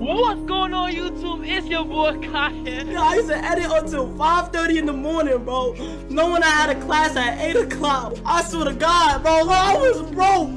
What's going on YouTube? It's your boy Kyle. Yo, I used to edit until 5:30 in the morning, bro. Knowing I had a class at 8 o'clock. I swear to God, bro, I was broke.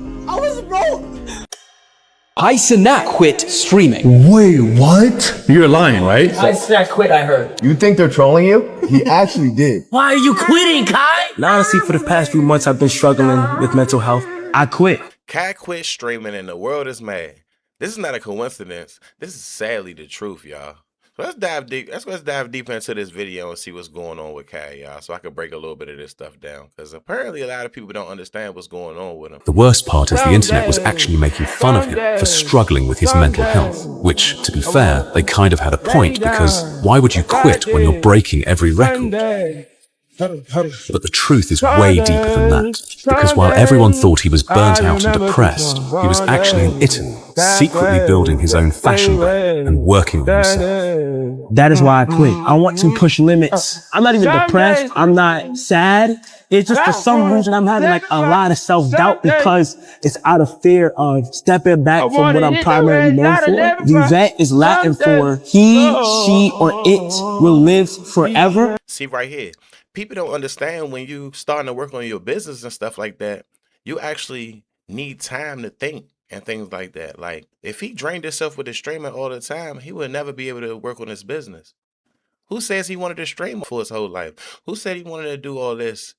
Cenat quit streaming. Wait, what? You're lying, right? Cenat quit, I heard. You think they're trolling you? He actually did. Why are you quitting, Kai? Now, honestly, for the past few months, I've been struggling with mental health. I quit. Kai quit streaming and the world is mad. This is not a coincidence. This is sadly the truth, y'all. So let's dive deep. Let's dive deep into this video and see what's going on with Kai, y'all. So I can break a little bit of this stuff down. Because apparently a lot of people don't understand what's going on with him. The worst part is the internet was actually making fun of him for struggling with his mental health. Which, to be fair, they kind of had a point, because why would you quit when you're breaking every record? But the truth is way deeper than that, because while everyone thought he was burnt out and depressed, he was actually in Italy, secretly building his own fashion brand and working on himself. That is why I quit. I want to push limits. I'm not even depressed. I'm not sad. It's just for some reason I'm having like a lot of self-doubt because it's out of fear of stepping back from what I'm primarily known for. VIVET is Latin for he, she, or it will live forever. See right here. People don't understand when you starting to work on your business and stuff like that, you actually need time to think and things like that. Like, if he drained himself with his streaming all the time, he would never be able to work on his business. Who says he wanted to stream for his whole life? Who said he wanted to do all this?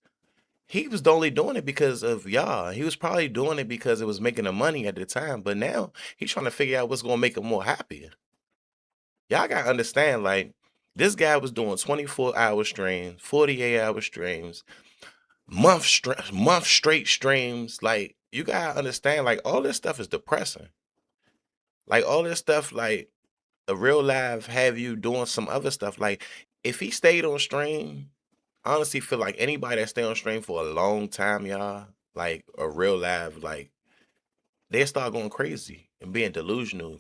He was only doing it because of y'all. He was probably doing it because it was making him money at the time. But now he's trying to figure out what's going to make him more happier. Y'all got to understand, like, this guy was doing 24-hour streams, 48-hour streams, month straight streams. Like, you gotta understand, like, all this stuff is depressing. Like, all this stuff, like, a real life have you doing some other stuff. Like, if he stayed on stream, I honestly feel like anybody that stay on stream for a long time, y'all, like a real life, like, they start going crazy and being delusional,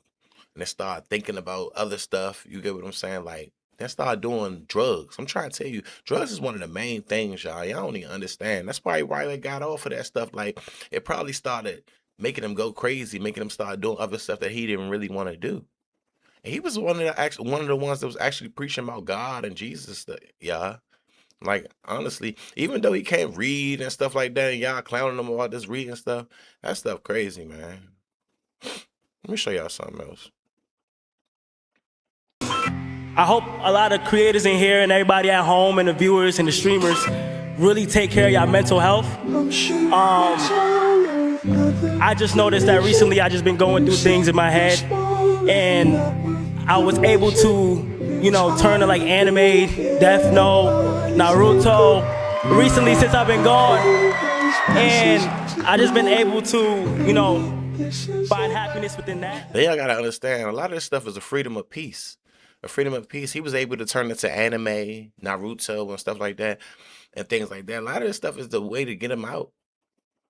and they start thinking about other stuff. You get what I'm saying? Like, they start doing drugs. I'm trying to tell you, drugs is one of the main things, y'all. Y'all don't even understand. That's probably why they got off of that stuff. Like, it probably started making him go crazy, making him start doing other stuff that he didn't really want to do. And he was one of the ones that was actually preaching about God and Jesus, y'all. Like, honestly, even though he can't read and stuff like that, and y'all clowning him about this reading stuff, that stuff crazy, man. Let me show y'all something else. I hope a lot of creators in here and everybody at home and the viewers and the streamers really take care of your mental health. I just noticed that recently I just been going through things in my head, and I was able to, you know, turn to like anime, Death Note, Naruto, recently since I've been gone, and I just been able to, you know, find happiness within that. Then y'all gotta understand, a lot of this stuff is a freedom of peace. A freedom of peace. He was able to turn into anime, Naruto, and stuff like that, and things like that. A lot of this stuff is the way to get him out.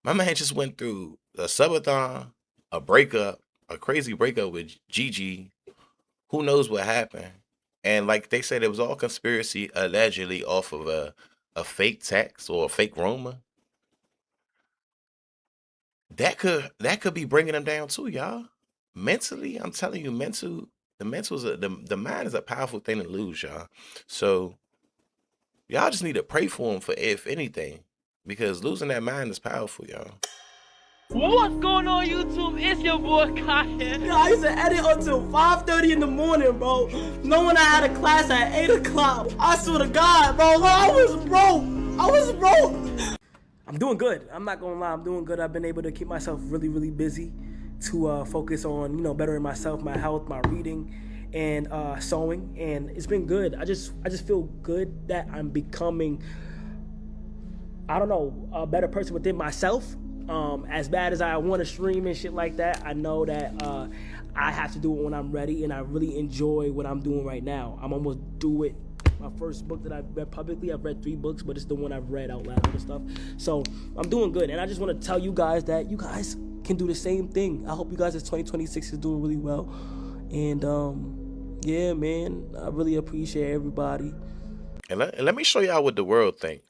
My man just went through a subathon, a breakup, a crazy breakup with Gigi. Who knows what happened? And like they said, it was all conspiracy, allegedly off of a fake text or a fake rumor. That could be bringing him down too, y'all. Mentally, I'm telling you, the mind is a powerful thing to lose, y'all. So y'all just need to pray for him, for if anything, because losing that mind is powerful, y'all. What's going on YouTube? It's your boy Kyle. Yo, I used to edit until 5:30 in the morning, bro. Knowing I had a class at 8 o'clock. I swear to God, bro, I was broke. I'm doing good. I'm not gonna lie, I'm doing good. I've been able to keep myself really, really busy to focus on, you know, bettering myself, my health, my reading, and sewing, and it's been good. I just feel good that I'm becoming, I don't know, a better person within myself. As bad as I want to stream and shit like that, I know that I have to do it when I'm ready, and I really enjoy what I'm doing right now. I'm almost due it. My first book that I've read publicly, I've read 3 books, but it's the one I've read out loud and stuff. So I'm doing good, and I just want to tell you guys that you guys can do the same thing. I hope you guys, as 2026 is doing really well, and yeah, man, I really appreciate everybody. And let me show y'all what the world think.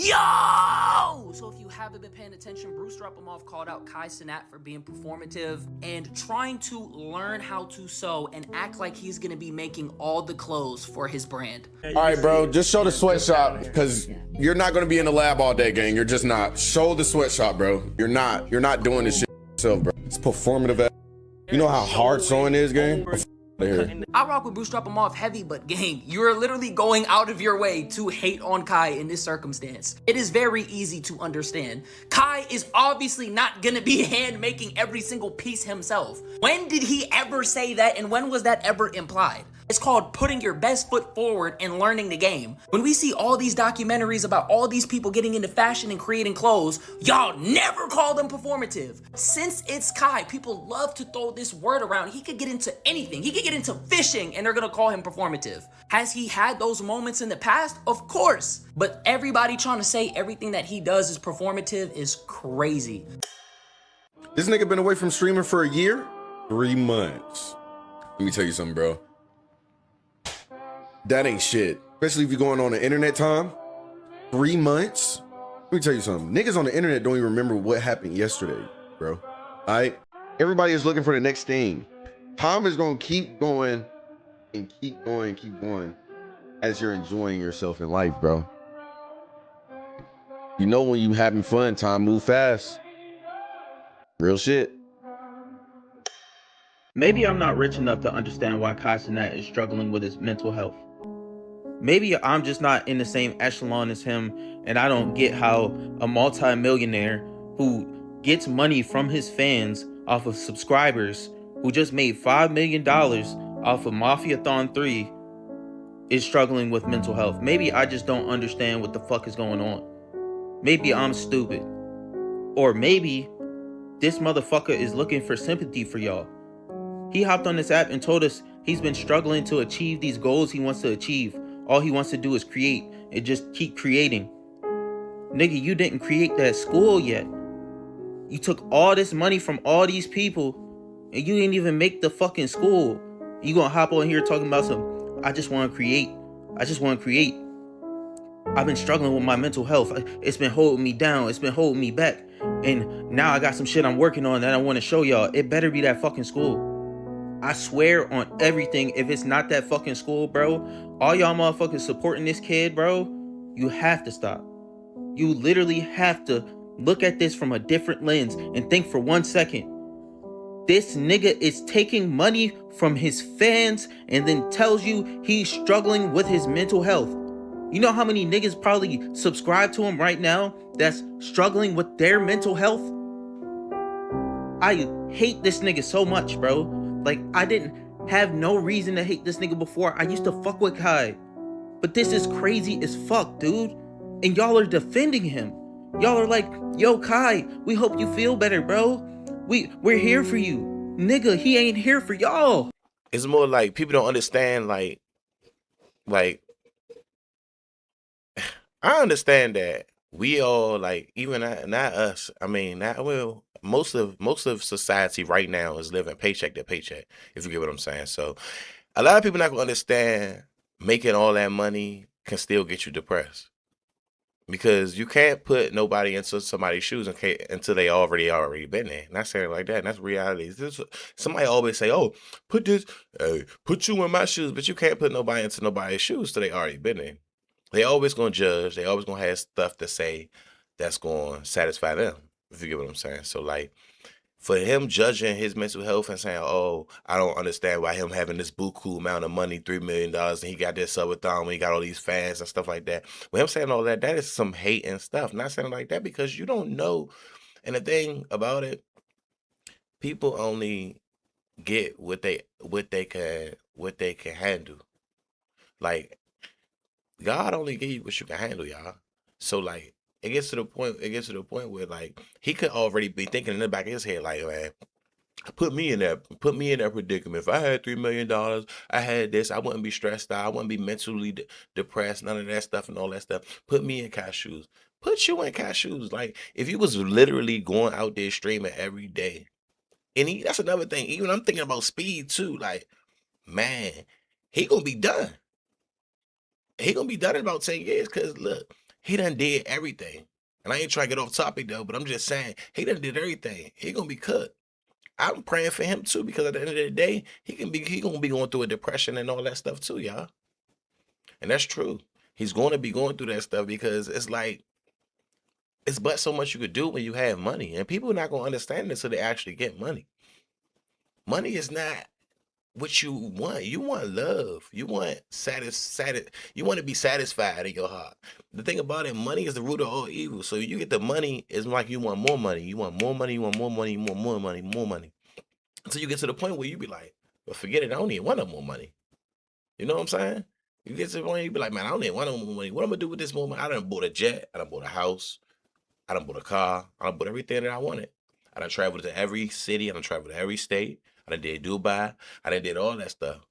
Yo! So if you haven't been paying attention, Bruce Drupamoff called out Kai Cenat for being performative and trying to learn how to sew and act like he's gonna be making all the clothes for his brand. All right, bro, just show the sweatshop because you're not gonna be in the lab all day, gang. You're just not. Show the sweatshop, bro. You're not doing this shit yourself, bro. It's performative. You know how hard sewing is, gang? I rock with Bruce Drupamoff heavy, but gang, you're literally going out of your way to hate on Kai in this circumstance. It is very easy to understand. Kai is obviously not gonna be hand making every single piece himself. When did he ever say that, and when was that ever implied? It's called putting your best foot forward and learning the game. When we see all these documentaries about all these people getting into fashion and creating clothes, y'all never call them performative. Since it's Kai, people love to throw this word around. He could get into anything. He could get into fishing and they're gonna call him performative. Has he had those moments in the past? Of course. But everybody trying to say everything that he does is performative is crazy. This nigga been away from streaming for a year? 3 months. Let me tell you something, bro. That ain't shit. Especially if you're going on the internet time. 3 months? Let me tell you something. Niggas on the internet don't even remember what happened yesterday, bro. All right? Everybody is looking for the next thing. Time is going to keep going and keep going as you're enjoying yourself in life, bro. You know when you having fun, time move fast. Real shit. Maybe I'm not rich enough to understand why Kai Cenat is struggling with his mental health. Maybe I'm just not in the same echelon as him, and I don't get how a multi-millionaire who gets money from his fans off of subscribers, who just made $5 million off of Mafiathon 3, is struggling with mental health. Maybe I just don't understand what the fuck is going on. Maybe I'm stupid. Or maybe this motherfucker is looking for sympathy for y'all. He hopped on this app and told us he's been struggling to achieve these goals he wants to achieve. All he wants to do is create and just keep creating. Nigga, you didn't create that school yet. You took all this money from all these people and you didn't even make the fucking school. You gonna hop on here talking about some, I just want to create. I just want to create. I've been struggling with my mental health. It's been holding me down. It's been holding me back. And now I got some shit I'm working on that I want to show y'all. It better be that fucking school. I swear on everything, if it's not that fucking school, bro, all y'all motherfuckers supporting this kid, bro, you have to stop. You literally have to look at this from a different lens and think for 1 second. This nigga is taking money from his fans and then tells you he's struggling with his mental health. You know how many niggas probably subscribe to him right now that's struggling with their mental health? I hate this nigga so much, bro. Like, I didn't have no reason to hate this nigga before. I used to fuck with Kai. But this is crazy as fuck, dude. And y'all are defending him. Y'all are like, yo, Kai, we hope you feel better, bro. We're here for you. Nigga, he ain't here for y'all. It's more like people don't understand, like I understand that we all, like, even not us. I mean, most of society right now is living paycheck to paycheck, if you get what I'm saying. So a lot of people not gonna understand making all that money can still get you depressed. Because you can't put nobody into somebody's shoes until they already been there. Not saying it like that. And that's reality. Somebody always say, "Oh, put you in my shoes," but you can't put nobody into nobody's shoes till they already been there. They always gonna judge. They always gonna have stuff to say that's gonna satisfy them. If you get what I'm saying. So, like, for him judging his mental health and saying, "Oh, I don't understand why him having this buku amount of money, $3 million, and he got this subathon when he got all these fans and stuff like that." With him saying all that, that is some hate and stuff. Not saying it like that because you don't know. And the thing about it, people only get what they can handle. Like, God only give you what you can handle, y'all. So, like, it gets to the point where, like, he could already be thinking in the back of his head, like, man, put me in that predicament. If I had $3 million, I had this, I wouldn't be stressed out, I wouldn't be mentally depressed, none of that stuff and all that stuff. Put me in Kai's shoes. Put you in Kai's shoes. Like, if you was literally going out there streaming every day, and that's another thing. Even I'm thinking about Speed too. Like, man, he gonna be done. He gonna be done in about 10 years. Cause look, He done did everything. And I ain't trying to get off topic though, but I'm just saying, he done did everything. He gonna be cooked. I'm praying for him too, because at the end of the day, he gonna be going through a depression and all that stuff too, y'all. And that's true. He's gonna be going through that stuff because it's like, it's but so much you could do when you have money. And people are not gonna understand this until they actually get money. Money is not what you want. You want love. You want you want to be satisfied in your heart. The thing about it, money is the root of all evil. So you get the money, it's like you want more money. You want more money, you want more money, you want more money, more money. Until you get to the point where you be like, well, forget it, I don't even want no more money. You know what I'm saying? You get to the point you be like, man, I don't even want no more money. What am I gonna do with this more money? I done bought a jet, I done bought a house, I done bought a car, I done bought everything that I wanted. I done traveled to every city, I done traveled to every state. I done did Dubai. I done did all that stuff.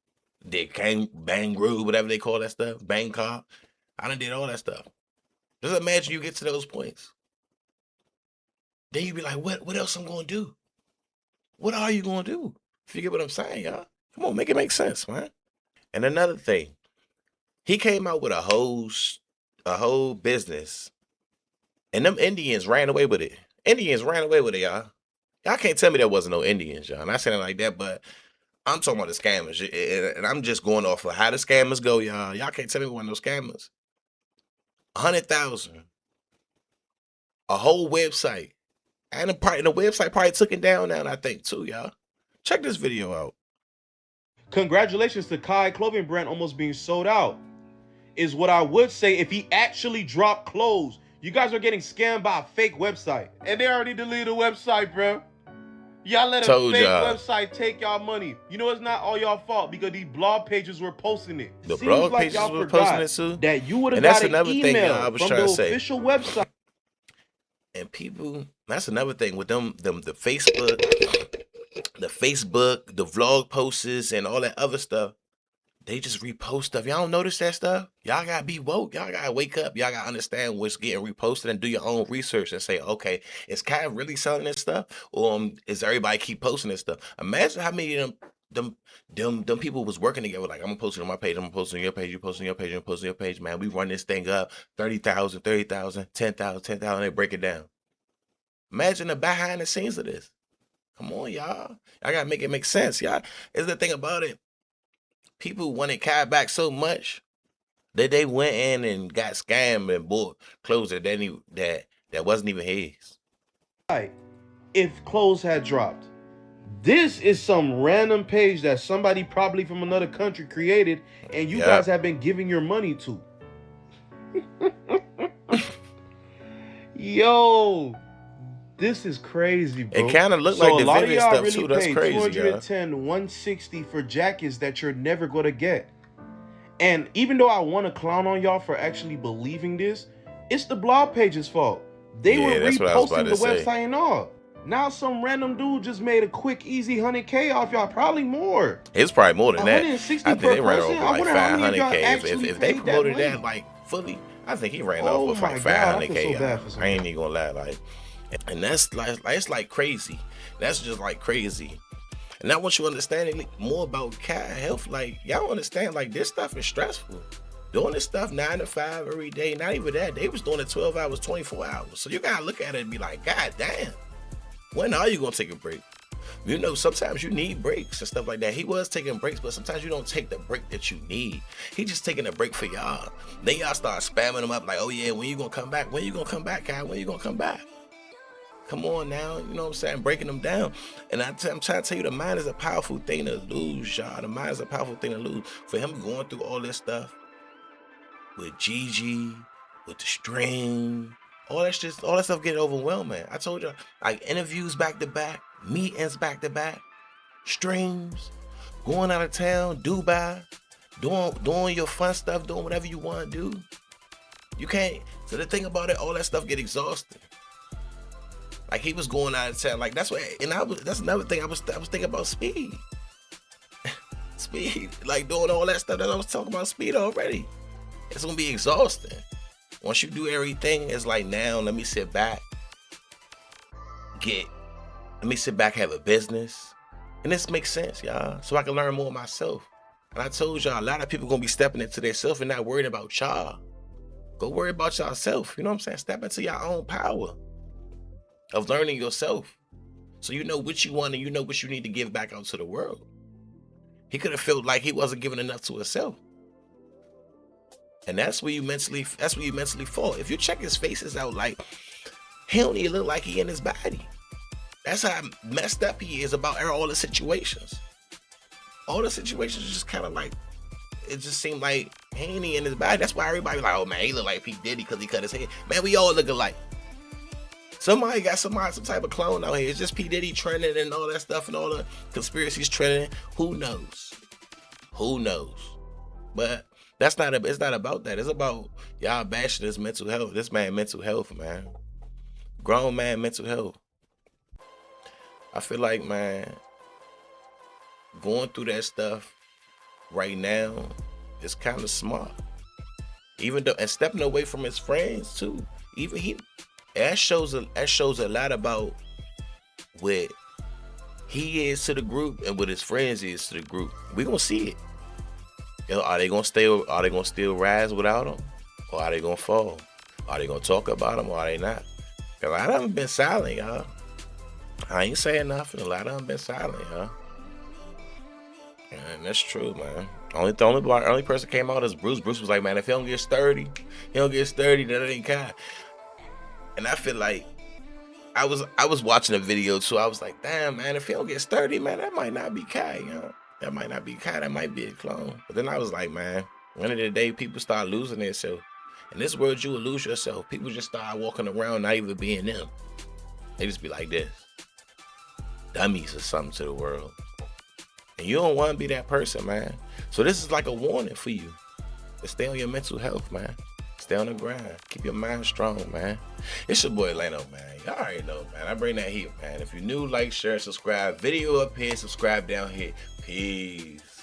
Did Bangkok, whatever they call that stuff. Bangkok. I done did all that stuff. Just imagine you get to those points. Then you be like, what else I'm going to do? What are you going to do? If you get what I'm saying, y'all. Come on, make it make sense, man. And another thing, he came out with a whole business. And them Indians ran away with it. Indians ran away with it, y'all. Y'all can't tell me there wasn't no Indians, y'all. Not saying it like that, but I'm talking about the scammers. And I'm just going off of how the scammers go, y'all. Y'all can't tell me one of those scammers. 100,000. A whole website. And the website probably took it down now, I think, too, y'all. Check this video out. Congratulations to Kai clothing brand almost being sold out. Is what I would say if he actually dropped clothes. You guys are getting scammed by a fake website. And they already deleted the website, bro. Y'all let a fake website take y'all money. You know it's not all y'all fault because these blog pages were posting it. The blog pages were posting it too. That you would have got an email from the official website. And people, that's another thing with them the Facebook, the vlog posts and all that other stuff. They just repost stuff. Y'all don't notice that stuff? Y'all gotta be woke. Y'all gotta wake up. Y'all gotta understand what's getting reposted and do your own research and say, okay, is Kai really selling this stuff? Or is everybody keep posting this stuff? Imagine how many of them people was working together. Like, I'm gonna post it on my page, I'm gonna post it on your page, you post it on your page, I'm gonna post it on your page. Man, we run this thing up, 30,000, 30,000, 10,000, they break it down. Imagine the behind the scenes of this. Come on, y'all. I gotta make it make sense, y'all. Is the thing about it. People wanted Kai back so much that they went in and got scammed and bought clothes that wasn't even his. If clothes had dropped, this is some random page that somebody probably from another country created, and you guys have been giving your money to. Yo, this is crazy, bro. It kind of looked like the Vivid stuff really too. That's crazy, 210, 160 for jackets that you're never gonna get. And even though I want to clown on y'all for actually believing this, it's the blog page's fault. They were reposting the website and all. Now some random dude just made a quick, easy 100K off y'all. Probably more. It's probably more than that. 160 I think they ran over like 500K. If they promoted that like fully, I think he ran off with like 500K. I ain't even gonna lie, like. And that's like, it's like crazy. That's just like crazy. And I want you to understand more about Kai health. Like, y'all understand, like, this stuff is stressful. Doing this stuff 9 to 5 every day. Not even that. They was doing it 12 hours, 24 hours. So you gotta look at it and be like, God damn. When are you gonna take a break? You know, sometimes you need breaks and stuff like that. He was taking breaks, but sometimes you don't take the break that you need. He just taking a break for y'all. Then y'all start spamming him up like, oh yeah, when you gonna come back? When you gonna come back, Kai? When you gonna come back? Come on now, you know what I'm saying? Breaking them down. And I'm trying to tell you, the mind is a powerful thing to lose, y'all. The mind is a powerful thing to lose. For him going through all this stuff with Gigi, with the stream, all that stuff getting overwhelming. I told y'all, like, interviews back to back, meetings back to back, streams, going out of town, Dubai, doing your fun stuff, doing whatever you want to do. You can't. So the thing about it, all that stuff get exhausting. Like, he was going out of town. Like, that's what, and that's another thing I was thinking about Speed. Speed, like, doing all that stuff that I was talking about Speed already. It's gonna be exhausting. Once you do everything, it's like, now let me sit back, have a business. And this makes sense, y'all. So I can learn more myself. And I told y'all, a lot of people gonna be stepping into themselves and not worrying about y'all. Go worry about yourself. You know what I'm saying? Step into your own power of learning yourself. So you know what you want and you know what you need to give back out to the world. He could have felt like he wasn't giving enough to himself. And that's where you mentally fall. If you check his faces out, like, he don't even look like he in his body. That's how messed up he is about all the situations. All the situations just kind of like, it just seemed like he ain't in his body. That's why everybody like, oh man, he look like P. Diddy because he cut his hair. Man, we all look alike. Somebody got some type of clone out here. It's just P. Diddy trending and all that stuff and all the conspiracies trending. Who knows? Who knows? But it's not about that. It's about y'all bashing his mental health. This man mental health, man. Grown man mental health. I feel like, man, going through that stuff right now is kind of smart. Even though, and stepping away from his friends too. That shows a lot about what he is to the group and what his friends is to the group. We gonna see it. You know, are they gonna still rise without him, or are they gonna fall? Are they gonna talk about him, or are they not? Cause a lot of them been silent, y'all. I ain't saying nothing. A lot of them been silent, huh? And that's true, man. The only person came out is Bruce. Bruce was like, man, if he don't get sturdy, then it ain't kind. And I feel like I was watching a video too. I was like, damn, man, if he don't get sturdy, man, that might not be Kai, you know? That might not be Kai. That might be a clone. But then I was like, man, one of the day people start losing themselves. In this world, you will lose yourself. People just start walking around not even being them. They just be like this. Dummies or something to the world. And you don't want to be that person, man. So this is like a warning for you to stay on your mental health, man. Stay on the grind. Keep your mind strong, man. It's your boy Leno, man. Y'all already know, man. I bring that heat, man. If you're new, like, share, subscribe. Video up here, subscribe down here. Peace.